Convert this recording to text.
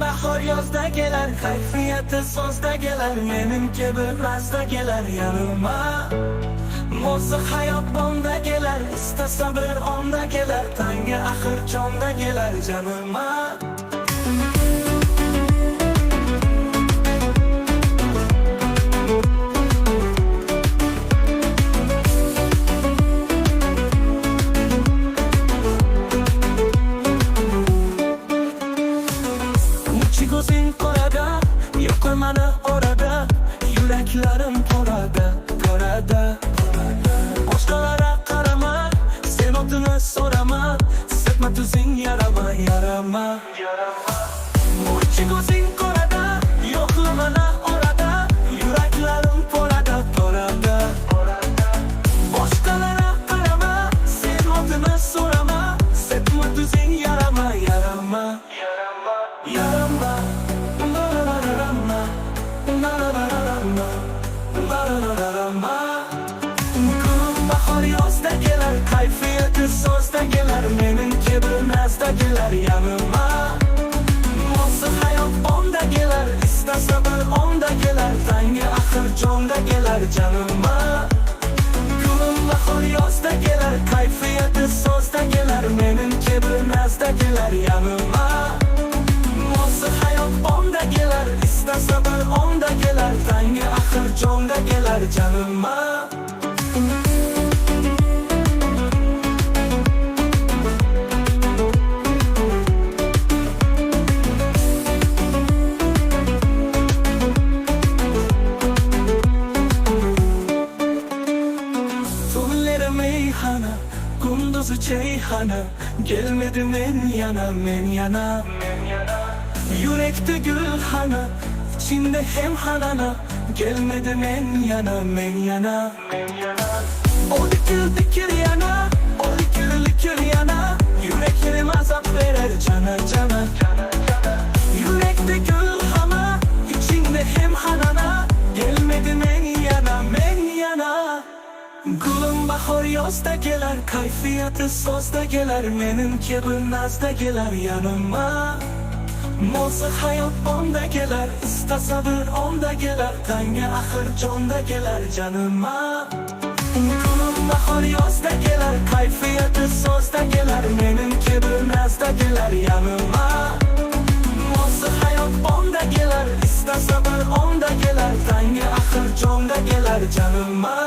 bahor yozda kelar, kayfiyati so'zda kelar, menimki bilmasda kelar yanıma. Mo'zi hayot bonda kelar, istasa bir onda kelar, tanga axir jonda kelar janıma. Ko'zing qorada, yo'qolmadi orada, yuraklarim torada, torada. Boshqalarga qarama, sen otini so'rama, sepma tuzing yarama, yarama. Ko'zing qorada, yo'qolmadi orada, yuraklarim torada, torada. Boshqalarga qarama, sen otini so'rama, sepma tuzing yarama, yarama. Yarama, Gulum bahor yozda kelar, kayfiyati so'zda kelar, menimki bilmasda kelar yanıma. Mo'zi hayot bonda kelar, istasa bir onda kelar, tanga axir jonda kelar janıma. Gulum bahor yozda kelar, kayfiyati so'zda kelar, menimki bilmasda kelar yanıma. Mo'zi hayot bonda kelar, istasa bir onda kelar, tanga axir jonda kelar janıma. Tunlari meyhana, kunduzi chayhana, gelmedi men yana, men yana. Yürekte gülhana, içinde hem hanana, gelmedi men yana, men yana. O dikil dikil yana, o dikil dikil yana, yüreklerim azap verer cana cana. Yürekte gülhana, içinde hem hanana, gelmedi men yana, men yana. Gulum bahor yozda kelar, kayfiyati so'zda kelar, menimki bilmasda kelar yanıma. Mo'zi hayot bonda kelar, istasa bir onda kelar, tanga axir jonda kelar janıma. Gulum bahor yozda kelar, kayfiyati so'zda kelar, menimki bilmasda kelar yanıma. Mo'zi hayot bonda kelar, istasa bir onda kelar, tanga axir jonda kelar janıma.